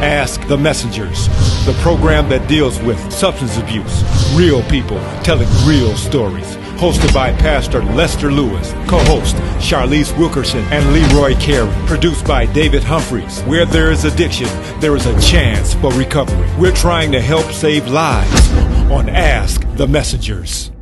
Ask the Messengers, the program that deals with substance abuse, real people telling real stories. Hosted by Pastor Lester Lewis, co-host Charlize Wilkerson and Leroy Carey. Produced by David Humphreys. Where there is addiction, there is a chance for recovery. We're trying to help save lives on Ask the Messengers.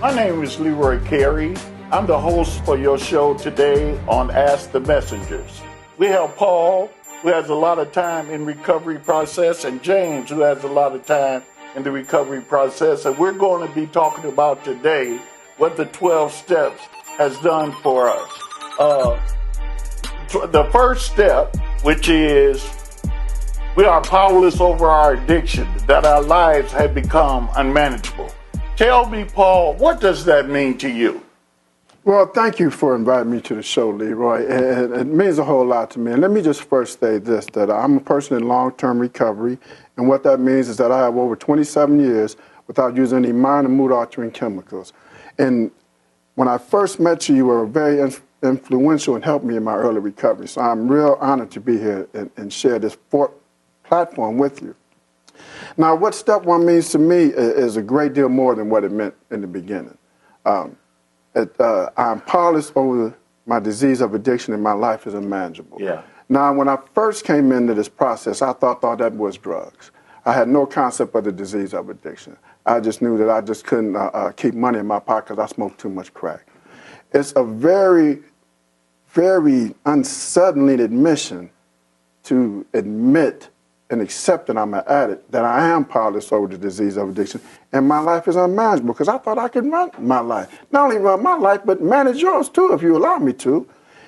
My name is Leroy Carey. I'm the host for your show today on Ask the Messengers. We have Paul, who has a lot of time in recovery process, and James, who has a lot of time in the recovery process. And we're going to be talking about today what the 12 steps has done for us. The first step, which is we are powerless over our addiction, that our lives have become unmanageable. Tell me, Paul, what does that mean to you? Well, thank you for inviting me to the show, Leroy. It means a whole lot to me. And let me just first say this, that I'm a person in long-term recovery. And what that means is that I have over 27 years without using any minor mood-altering chemicals. And when I first met you, you were very influential and helped me in my early recovery. So I'm real honored to be here and share this platform with you. Now, what step one means to me is a great deal more than what it meant in the beginning. I'm powerless over my disease of addiction, and my life is unmanageable. Yeah. Now, when I first came into this process, I thought that was drugs. I had no concept of the disease of addiction. I just knew that I just couldn't keep money in my pocket because I smoked too much crack. It's a very, very unsettling admission to admit and accept that I'm an addict, that I am powerless over the disease of addiction, and my life is unmanageable because I thought I could run my life. Not only run my life, but manage yours too if you allow me to.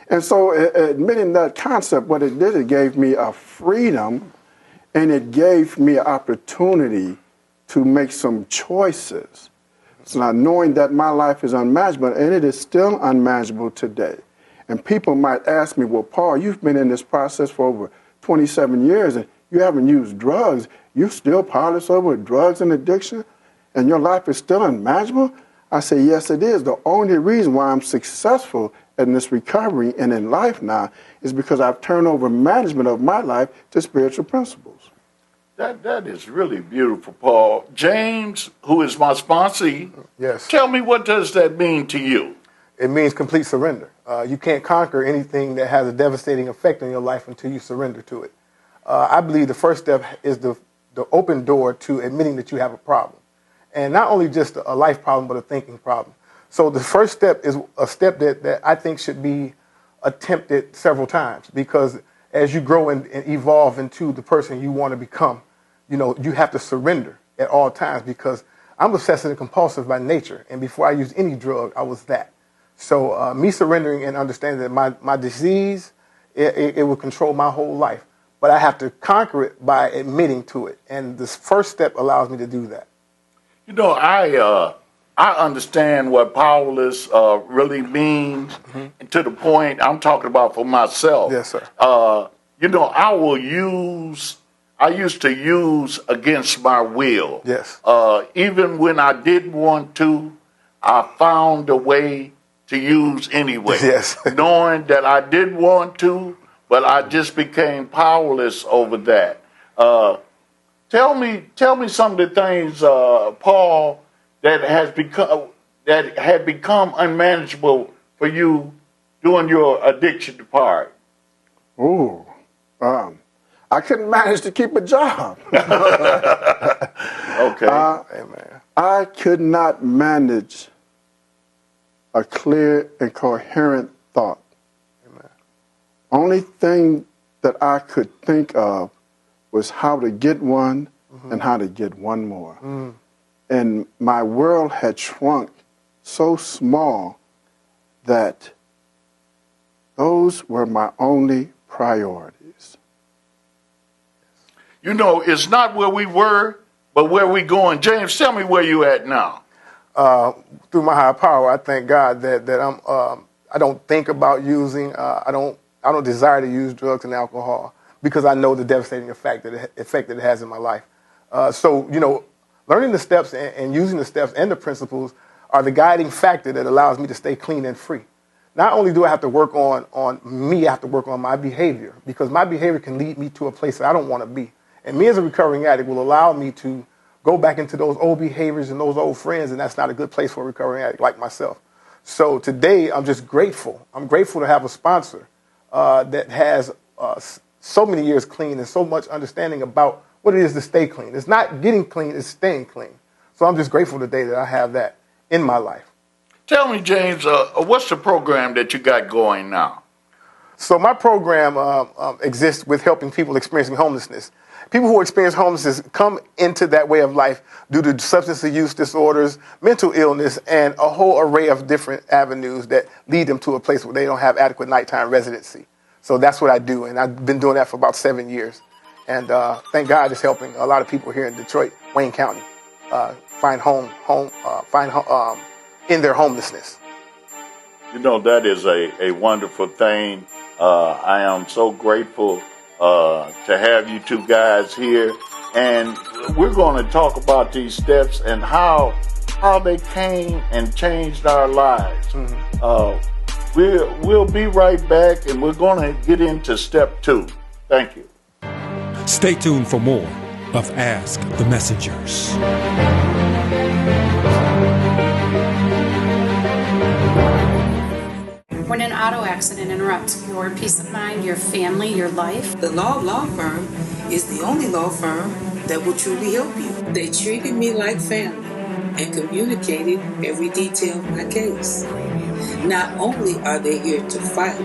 And so admitting that concept, what it did, it gave me a freedom, and it gave me an opportunity to make some choices. So now knowing that my life is unmanageable, and it is still unmanageable today. And people might ask me, well, Paul, you've been in this process for over 27 years, and you haven't used drugs. You're still powerless over drugs and addiction, and your life is still unmanageable? I say, yes, it is. The only reason why I'm successful in this recovery and in life now is because I've turned over management of my life to spiritual principles. That is really beautiful, Paul. James, who is my sponsee, yes. Tell me, what does that mean to you? It means complete surrender. You can't conquer anything that has a devastating effect on your life until you surrender to it. I believe the first step is the open door to admitting that you have a problem. And not only just a life problem, but a thinking problem. So the first step is a step that I think should be attempted several times, because as you grow and evolve into the person you want to become, you have to surrender at all times, because I'm obsessive and compulsive by nature. And before I used any drug, I was that. So me surrendering and understanding that my disease, it will control my whole life. But I have to conquer it by admitting to it. And this first step allows me to do that. I understand what powerless really means, to the point I'm talking about for myself. Yes, sir. I used to use against my will. Yes. Even when I didn't want to, I found a way to use anyway. Yes. Knowing that I didn't want to, but I just became powerless over that. Tell me some of the things, Paul, that had become unmanageable for you during your addiction part. Ooh, I couldn't manage to keep a job. Okay. Amen. I could not manage a clear and coherent thought. Only thing that I could think of was how to get one and how to get one more. And my world had shrunk so small that those were my only priorities. It's not where we were, but where we going. James, tell me where you at now. Through my higher power, I thank God that I don't think about using. I don't desire to use drugs and alcohol, because I know the devastating effect that it has in my life. So, learning the steps and using the steps and the principles are the guiding factor that allows me to stay clean and free. Not only do I have to work on me, I have to work on my behavior, because my behavior can lead me to a place that I don't want to be. And me as a recovering addict will allow me to go back into those old behaviors and those old friends, and that's not a good place for a recovering addict like myself. So today, I'm just grateful. I'm grateful to have a sponsor that has so many years clean and so much understanding about what it is to stay clean. It's not getting clean, it's staying clean. So I'm just grateful today that I have that in my life. Tell me, James, what's the program that you got going now? So my program exists with helping people experiencing homelessness. People who experience homelessness come into that way of life due to substance use disorders, mental illness, and a whole array of different avenues that lead them to a place where they don't have adequate nighttime residency. So that's what I do, and I've been doing that for about 7 years. And thank God it's helping a lot of people here in Detroit, Wayne County, find home in their homelessness. That is a wonderful thing. I am so grateful to have you two guys here. And we're going to talk about these steps and how they came and changed our lives. Mm-hmm. We'll be right back, and we're going to get into step 2. Thank you. Stay tuned for more of Ask the Messengers. When an auto accident interrupts your peace of mind, your family, your life, the law firm is the only law firm that will truly help you. They treated me like family and communicated every detail of my case. Not only are they here to fight,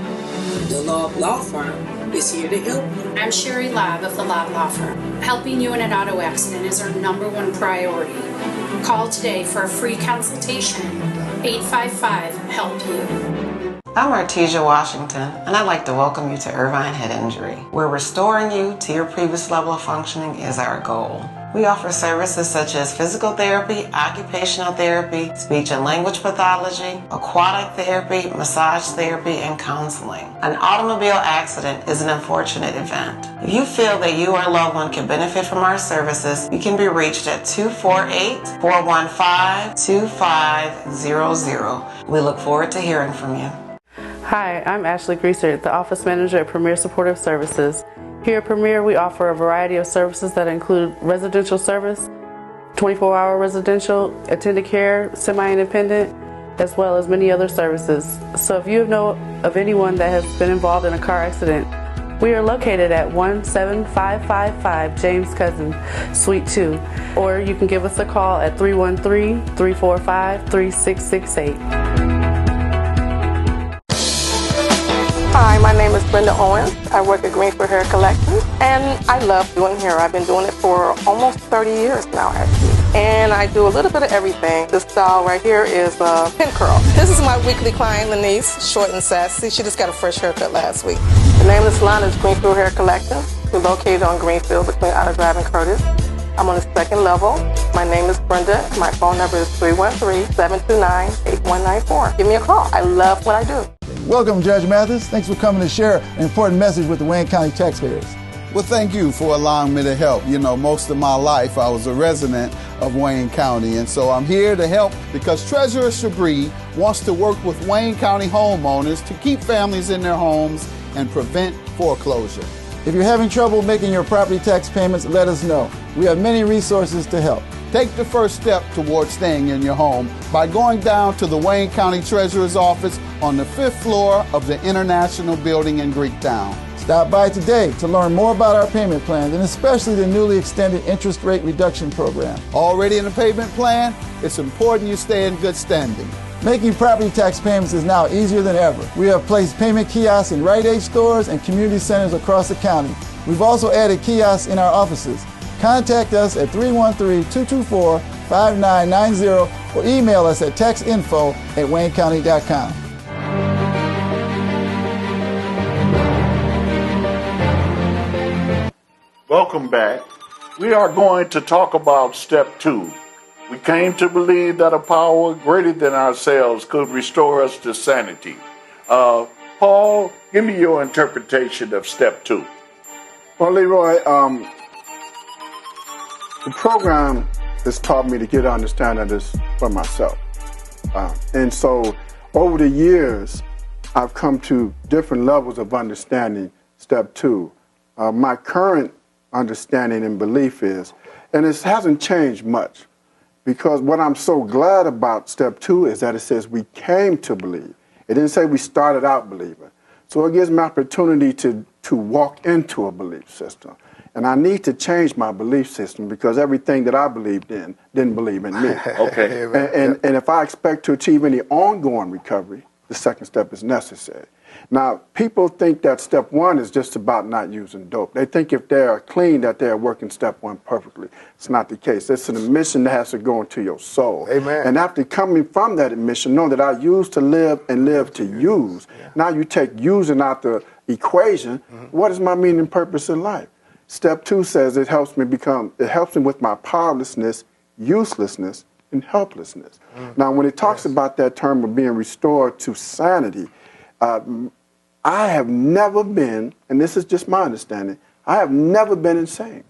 the law firm is here to help you. I'm Sherry Lobb of the Lobb Law Firm. Helping you in an auto accident is our #1 priority. Call today for a free consultation. 855-HELP-YOU. I'm Artesia Washington, and I'd like to welcome you to Irvine Head Injury, where restoring you to your previous level of functioning is our goal. We offer services such as physical therapy, occupational therapy, speech and language pathology, aquatic therapy, massage therapy, and counseling. An automobile accident is an unfortunate event. If you feel that you or a loved one can benefit from our services, you can be reached at 248-415-2500. We look forward to hearing from you. Hi, I'm Ashley Greaser, the Office Manager at Premier Supportive Services. Here at Premier, we offer a variety of services that include residential service, 24-hour residential, attended care, semi-independent, as well as many other services. So if you know of anyone that has been involved in a car accident, we are located at 17555 James Cousin, Suite 2, or you can give us a call at 313-345-3668. Hi, my name is Brenda Owens. I work at Greenfield Hair Collections, and I love doing hair. I've been doing it for almost 30 years now, actually. And I do a little bit of everything. This style right here is a pin curl. This is my weekly client, Lenise, short and sassy. She just got a fresh haircut last week. The name of the salon is Greenfield Hair Collections. We're located on Greenfield between Outer Drive and Curtis. I'm on the second level. My name is Brenda. My phone number is 313-729-8194. Give me a call. I love what I do. Welcome, Judge Mathis. Thanks for coming to share an important message with the Wayne County taxpayers. Well, thank you for allowing me to help. Most of my life I was a resident of Wayne County, and so I'm here to help because Treasurer Shabri wants to work with Wayne County homeowners to keep families in their homes and prevent foreclosure. If you're having trouble making your property tax payments, let us know. We have many resources to help. Take the first step towards staying in your home by going down to the Wayne County Treasurer's office on the 5th floor of the International Building in Greektown. Stop by today to learn more about our payment plans and especially the newly extended interest rate reduction program. Already in the payment plan? It's important you stay in good standing. Making property tax payments is now easier than ever. We have placed payment kiosks in Rite Aid stores and community centers across the county. We've also added kiosks in our offices. Contact us at 313-224-5990 or email us at taxinfo@waynecounty.com. Welcome back. We are going to talk about step 2. We came to believe that a power greater than ourselves could restore us to sanity. Paul, give me your interpretation of step 2. Well, Leroy, The program has taught me to get an understanding of this for myself. And so over the years, I've come to different levels of understanding step 2. My current understanding and belief is, and it hasn't changed much, because what I'm so glad about step 2 is that it says we came to believe. It didn't say we started out believing. So it gives me opportunity to walk into a belief system. And I need to change my belief system because everything that I believed in didn't believe in me. Okay. And if I expect to achieve any ongoing recovery, the second step is necessary. Now, people think that step 1 is just about not using dope. They think if they are clean that they are working step 1 perfectly. It's not the case. It's an admission that has to go into your soul. Amen. And after coming from that admission, know that I used to live and live to use. Yeah. Now you take using out the equation. What is my meaning and purpose in life? Step 2 says it helps me with my powerlessness, uselessness, and helplessness. Now, when it talks about that term of being restored to sanity, I have never been, and this is just my understanding, I have never been insane.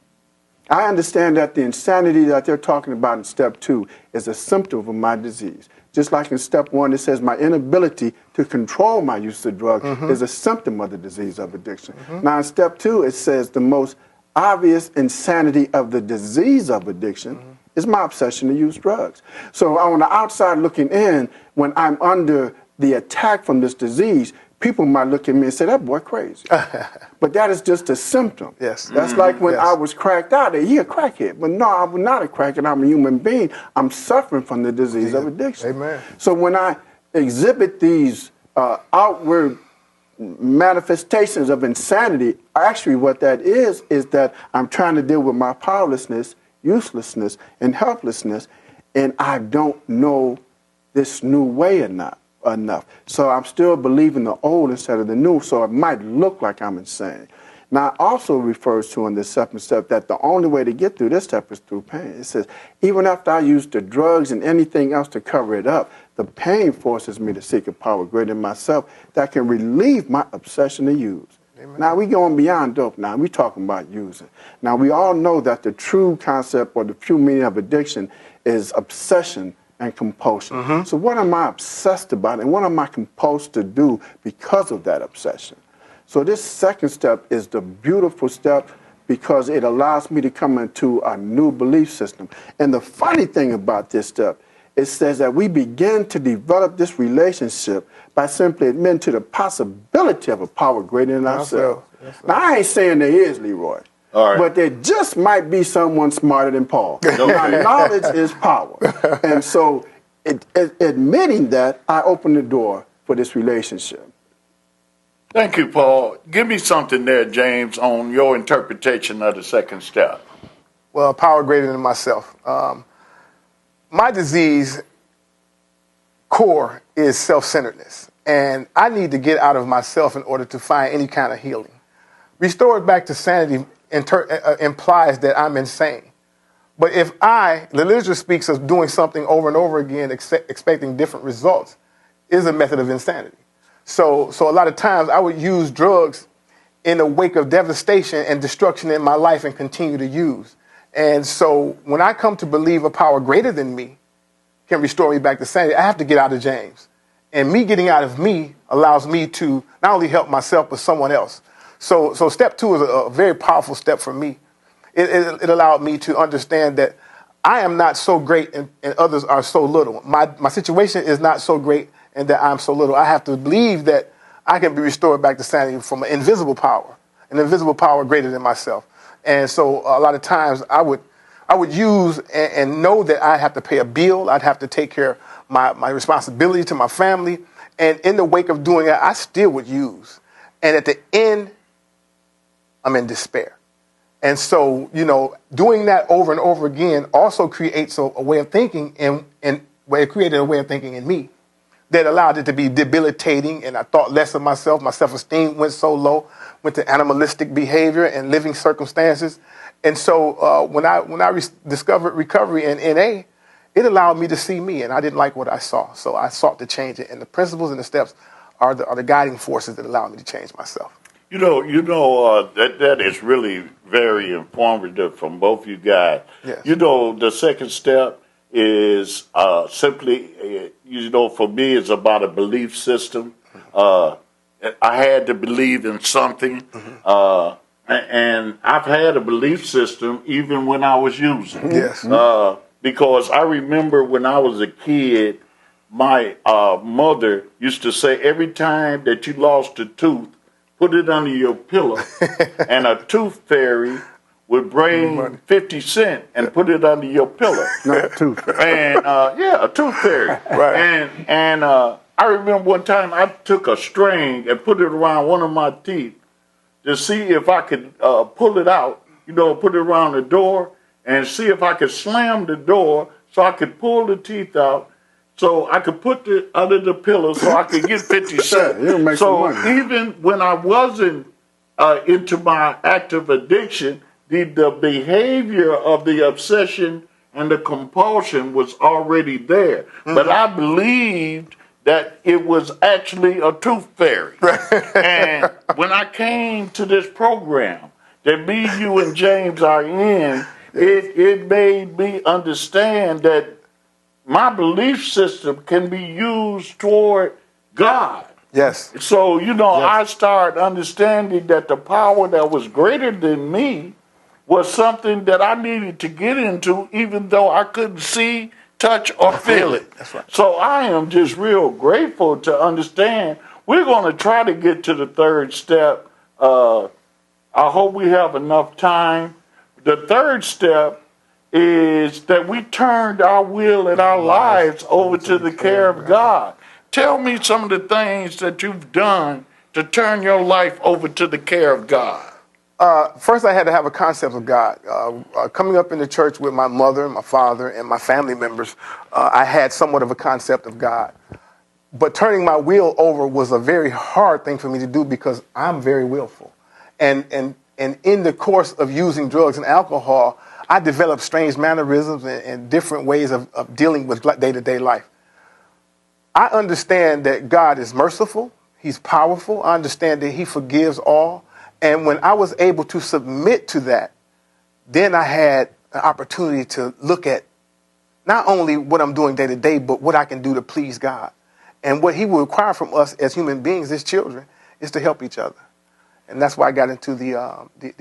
I understand that the insanity that they're talking about in step 2 is a symptom of my disease. Just like in step 1, it says my inability to control my use of drugs is a symptom of the disease of addiction. Now, in step 2, it says the most obvious insanity of the disease of addiction is my obsession to use drugs. So on the outside looking in, when I'm under the attack from this disease, people might look at me and say, that boy crazy. But that is just a symptom. Yes. That's like when I was cracked out, he a crackhead. But no, I'm not a crackhead. I'm a human being. I'm suffering from the disease of addiction. Amen. So when I exhibit these outward manifestations of insanity, actually what that is that I'm trying to deal with my powerlessness, uselessness, and helplessness, and I don't know this new way enough. So I'm still believing the old instead of the new, so it might look like I'm insane. Now, it also refers to in this second step that the only way to get through this step is through pain. It says, even after I use the drugs and anything else to cover it up, the pain forces me to seek a power greater than myself that can relieve my obsession to use. Amen. Now, we're going beyond dope now. We're talking about using. Now, we all know that the true concept or the true meaning of addiction is obsession and compulsion. So what am I obsessed about and what am I compulsed to do because of that obsession? So this second step is the beautiful step because it allows me to come into a new belief system. And the funny thing about this step, it says that we begin to develop this relationship by simply admitting to the possibility of a power greater than ourselves. Now, I ain't saying there is, Leroy. All right. But there just might be someone smarter than Paul. Now, knowledge is power. And so admitting that, I open the door for this relationship. Thank you, Paul. Give me something there, James, on your interpretation of the second step. Well, power greater than myself. My disease core is self-centeredness, and I need to get out of myself in order to find any kind of healing. Restored back to sanity implies that I'm insane. But if the literature speaks of doing something over and over again, expecting different results, is a method of insanity. So a lot of times I would use drugs in the wake of devastation and destruction in my life and continue to use. And so when I come to believe a power greater than me can restore me back to sanity, I have to get out of James. And me getting out of me allows me to not only help myself, but someone else. So step 2 is a very powerful step for me. It allowed me to understand that I am not so great and others are so little. My situation is not so great and that I'm so little. I have to believe that I can be restored back to sanity from an invisible power greater than myself. And so a lot of times I would use and know that I have to pay a bill. I'd have to take care of my responsibility to my family. And in the wake of doing that, I still would use. And at the end, I'm in despair. And so, doing that over and over again also creates a way of thinking and it created a way of thinking in me that allowed it to be debilitating. And I thought less of myself. My self-esteem went so low, went to animalistic behavior and living circumstances. And so when I discovered recovery in NA, it allowed me to see me, and I didn't like what I saw. So I sought to change it. And the principles and the steps are the guiding forces that allow me to change myself. That is really very informative from both you guys. Yes. The second step is simply, for me, it's about a belief system. I had to believe in something, and I've had a belief system even when I was using. Yes. Because I remember when I was a kid, my mother used to say every time that you lost a tooth, put it under your pillow, and a tooth fairy would bring 50 cents and put it under your pillow. Not a tooth fairy. And a tooth fairy. Right. And I remember one time I took a string and put it around one of my teeth to see if I could pull it out, put it around the door and see if I could slam the door so I could pull the teeth out so I could put it under the pillow so I could get 50 cents. So even when I wasn't into my active addiction, the behavior of the obsession and the compulsion was already there. But I believed that it was actually a tooth fairy. And when I came to this program that me, you, and James are in, it made me understand that my belief system can be used toward God. Yes. So, I started understanding that the power that was greater than me was something that I needed to get into, even though I couldn't see, touch, or feel it. That's right. So I am just real grateful to understand. We're going to try to get to the third step. I hope we have enough time. The third step is that we turned our will and our lives over to the care of God. Tell me some of the things that you've done to turn your life over to the care of God. First, I had to have a concept of God. Coming up in the church with my mother, my father, and my family members, I had somewhat of a concept of God. But turning my will over was a very hard thing for me to do because I'm very willful. And in the course of using drugs and alcohol, I developed strange mannerisms and different ways of dealing with day-to-day life. I understand that God is merciful. He's powerful. I understand that he forgives all. And when I was able to submit to that, then I had an opportunity to look at not only what I'm doing day to day, but what I can do to please God. And what he will require from us as human beings, as children, is to help each other. And that's why I got into the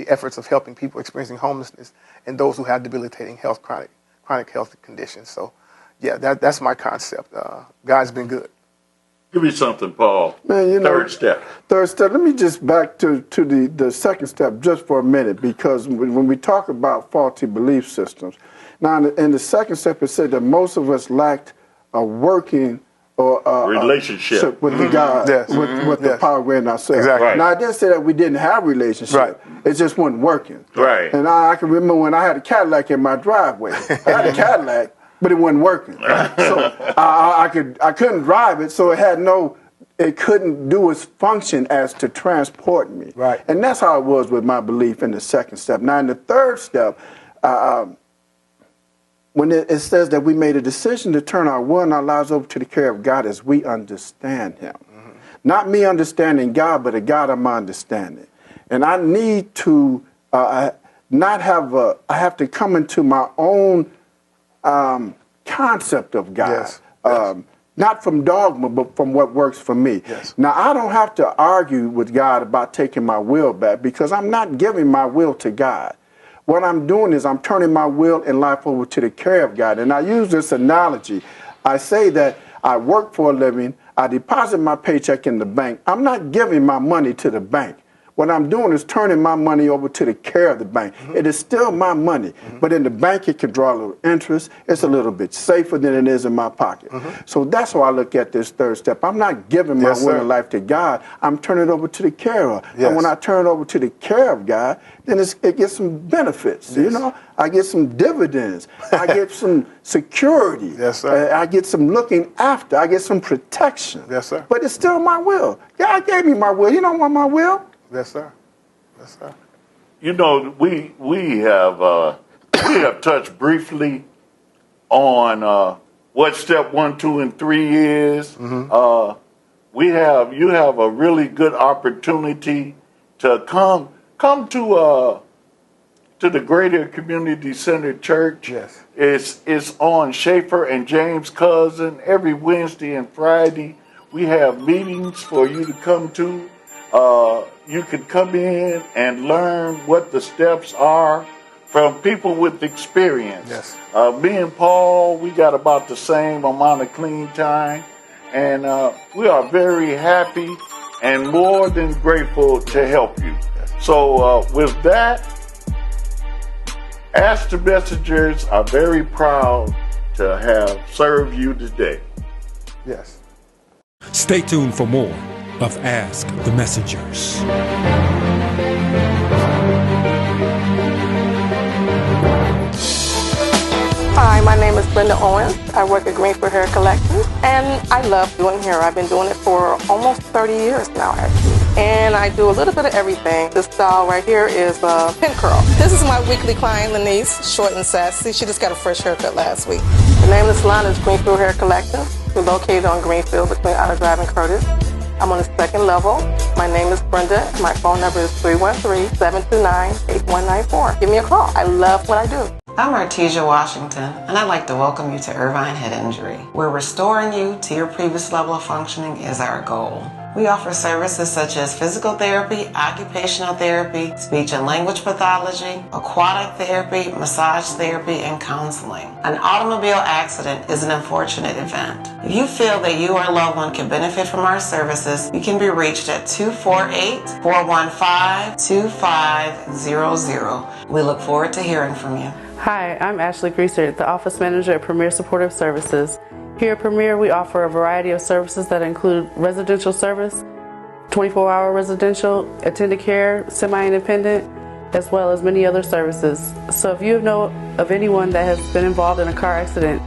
efforts of helping people experiencing homelessness and those who have debilitating health, chronic health conditions. So, yeah, that's my concept. God's been good. Give me something, Paul. Man, third step. Third step. Let me just back to the second step just for a minute, because when we talk about faulty belief systems, now in the second step, it said that most of us lacked a working or relationship with the God, with the power within ourselves. Exactly. Right. Now, I didn't say that we didn't have a relationship. Right. It just wasn't working. Right. And I can remember when I had a Cadillac in my driveway. I had a Cadillac, but it wasn't working. So I couldn't drive it, so it couldn't do its function as to transport me. Right. And that's how it was with my belief in the second step. Now, in the third step, when it says that we made a decision to turn our will and our lives over to the care of God as we understand him. Mm-hmm. Not me understanding God, but a God of my understanding. And I need to I have to come into my own concept of God. Yes. Not from dogma, but from what works for me. Yes. Now, I don't have to argue with God about taking my will back, because I'm not giving my will to God. What I'm doing is I'm turning my will and life over to the care of God. And I use this analogy. I say that I work for a living. I deposit my paycheck in the bank. I'm not giving my money to the bank. What I'm doing is turning my money over to the care of the bank. Mm-hmm. It is still my money, but in the bank it can draw a little interest. It's a little bit safer than it is in my pocket. Mm-hmm. So that's how I look at this third step. I'm not giving my will and life to God. I'm turning it over to the care of. Yes. And when I turn it over to the care of God, then it gets some benefits. Yes. I get some dividends. I get some security. Yes, sir. I get some looking after. I get some protection. Yes, sir. But it's still my will. God gave me my will. You don't want my will? Yes, sir. Yes, sir. We have touched briefly on what step 1, 2, and 3 is. Mm-hmm. You have a really good opportunity to come to the Greater Community Center Church. Yes. It's on Schaefer and James Cousin every Wednesday and Friday. We have meetings for you to come to. You can come in and learn what the steps are from people with experience. Yes. Me and Paul, we got about the same amount of clean time, and we are very happy and more than grateful to help you. So with that, Ask the Messengers are very proud to have served you today. Yes. Stay tuned for more of Ask the Messengers. Hi, my name is Brenda Owens. I work at Greenfield Hair Collections, and I love doing hair. I've been doing it for almost 30 years now, actually. And I do a little bit of everything. This style right here is pin curl. This is my weekly client, Lenise, short and sassy. She just got a fresh haircut last week. The name of the salon is Greenfield Hair Collections. We're located on Greenfield between Outer Drive and Curtis. I'm on the second level. My name is Brenda. My phone number is 313-729-8194. Give me a call. I love what I do. I'm Artesia Washington, and I'd like to welcome you to Irvine Head Injury, where restoring you to your previous level of functioning is our goal. We offer services such as physical therapy, occupational therapy, speech and language pathology, aquatic therapy, massage therapy, and counseling. An automobile accident is an unfortunate event. If you feel that you or a loved one can benefit from our services, you can be reached at 248-415-2500. We look forward to hearing from you. Hi, I'm Ashley Greaser, the Office Manager at Premier Supportive Services. Here at Premier, we offer a variety of services that include residential service, 24-hour residential, attended care, semi-independent, as well as many other services. So if you know of anyone that has been involved in a car accident,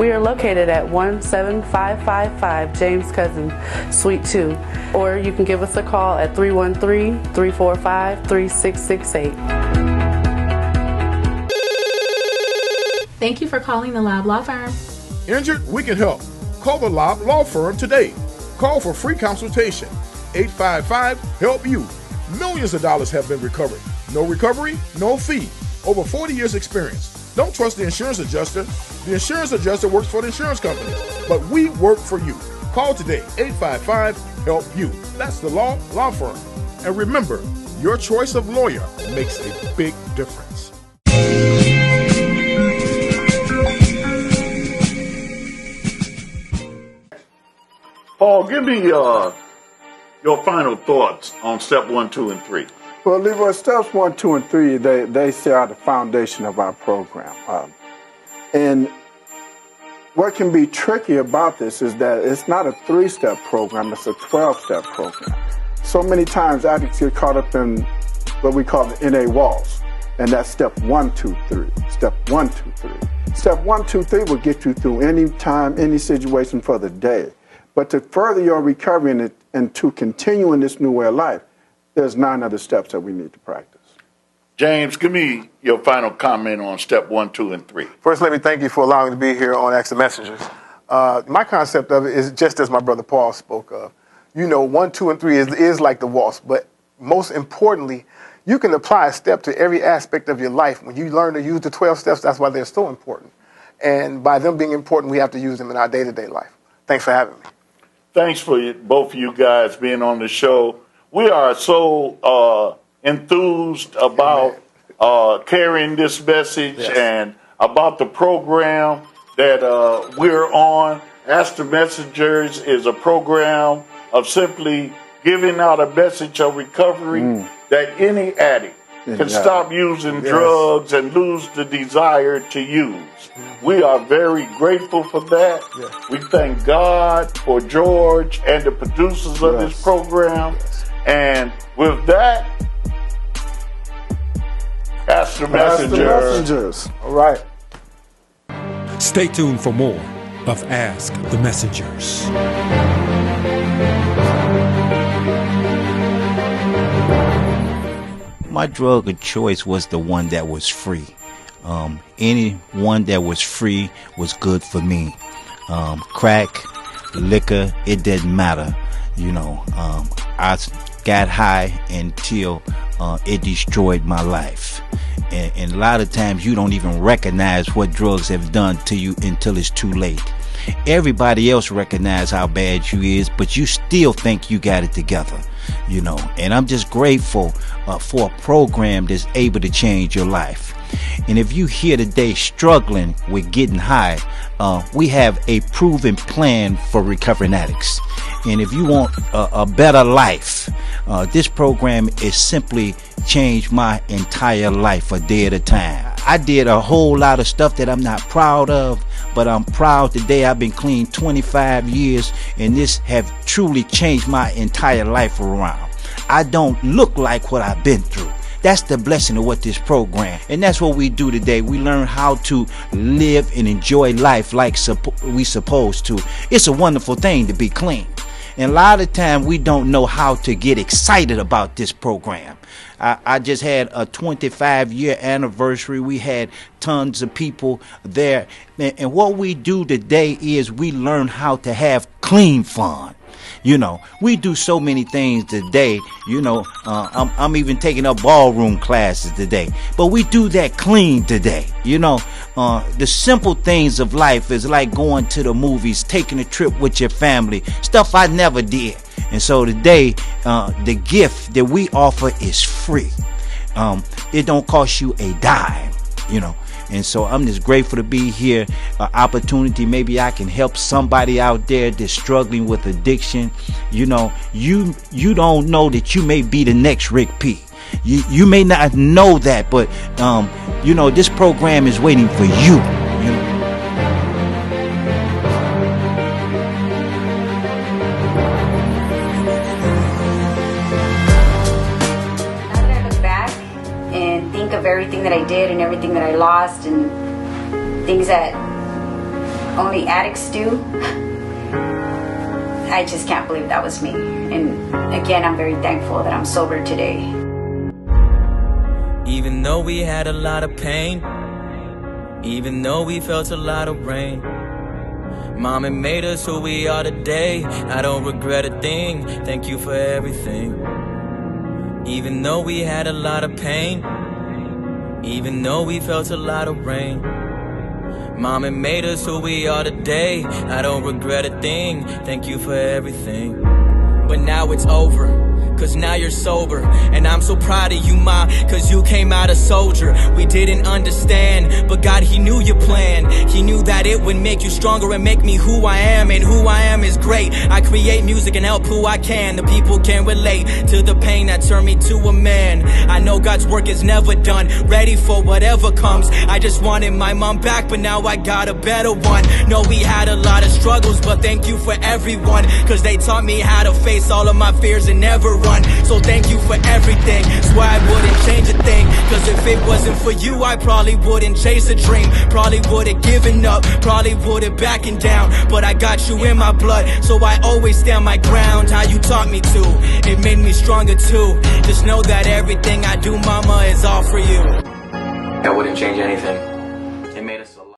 we are located at 17555 James Cousin, Suite 2, or you can give us a call at 313-345-3668. Thank you for calling the Lob Law Firm. Injured? We can help. Call the Lob Law Firm today. Call for free consultation. 855-HELP-YOU. Millions of dollars have been recovered. No recovery, no fee. Over 40 years experience. Don't trust the insurance adjuster. The insurance adjuster works for the insurance company. But we work for you. Call today. 855-HELP-YOU. That's the Law Firm. And remember, your choice of lawyer makes a big difference. Paul, give me your final thoughts on step 1, 2, and 3. Well, Leroy, steps 1, 2, and 3, they are the foundation of our program. And what can be tricky about this is that it's not a 3-step program, it's a 12-step program. So many times addicts get caught up in what we call the NA walls, and that's step 1, 2, 3. Step 1, 2, 3. Step 1, 2, 3 will get you through any time, any situation for the day. But to further your recovery and to continue in this new way of life, there's 9 other steps that we need to practice. James, give me your final comment on step 1, 2, and 3. First, let me thank you for allowing me to be here on Ask the Messengers. My concept of it is just as my brother Paul spoke of. You know, 1, 2, and 3 is like the waltz, but most importantly, you can apply a step to every aspect of your life. When you learn to use the 12 steps, that's why they're so important. And by them being important, we have to use them in our day-to-day life. Thanks for having me. Thanks for both of you guys being on the show. We are so enthused about carrying this message and about the program that we're on. Ask the Messengers is a program of simply giving out a message of recovery that any addict can stop using drugs and lose the desire to use. We are very grateful for that. We thank God for George and the producers of this program. And with that, Ask the Messengers. All right. Stay tuned for more of Ask the Messengers. My drug of choice was the one that was free. Any one that was free was good for me. Crack, liquor, it didn't matter. You know, I got high until it destroyed my life. And a lot of times you don't even recognize what drugs have done to you until it's too late. Everybody else recognize how bad you is, but you still think you got it together, you know. And I'm just grateful for a program that's able to change your life. And if you here today struggling with getting high, we have a proven plan for recovering addicts. And if you want a better life, this program is simply changed my entire life a day at a time. I did a whole lot of stuff that I'm not proud of, but I'm proud today. I've been clean 25 years, and this have truly changed my entire life around. I don't look like what I've been through. That's the blessing of what this program, and that's what we do today. We learn how to live and enjoy life like we supposed to. It's a wonderful thing to be clean. And a lot of time we don't know how to get excited about this program. I just had a 25-year anniversary. We had tons of people there. And what we do today is we learn how to have clean fun. You know, we do so many things today. You know, I'm even taking up ballroom classes today. But we do that clean today. You know, the simple things of life is like going to the movies, taking a trip with your family, stuff I never did. And so today, the gift that we offer is free. It don't cost you a dime, you know. And so I'm just grateful to be here. Opportunity, maybe I can help somebody out there that's struggling with addiction. You know, you don't know that you may be the next Rick P. You may not know that, but you know, this program is waiting for you. You know? Of everything that I did and everything that I lost and things that only addicts do, I just can't believe that was me. And again, I'm very thankful that I'm sober today. Even though we had a lot of pain, even though we felt a lot of rain, Mom, it made us who we are today. I don't regret a thing. Thank you for everything. Even though we had a lot of pain, even though we felt a lot of rain, Mom, it made us who we are today. I don't regret a thing. Thank you for everything. But now it's over, cause now you're sober. And I'm so proud of you, Ma, cause you came out a soldier. We didn't understand, but God, He knew your plan. He knew that it would make you stronger and make me who I am. And who I am is great. I create music and help who I can. The people can relate to the pain that turned me to a man. I know God's work is never done, ready for whatever comes. I just wanted my mom back, but now I got a better one. No, we had a lot of struggles, but thank you for everyone, cause they taught me how to face all of my fears and never run. So thank you for everything. Swear I wouldn't change a thing, cause if it wasn't for you, I probably wouldn't chase a dream. Probably would've given up, probably would've backing down. But I got you in my blood, so I always stand my ground. How you taught me to, it made me stronger too. Just know that everything I do, Mama, is all for you. I wouldn't change anything.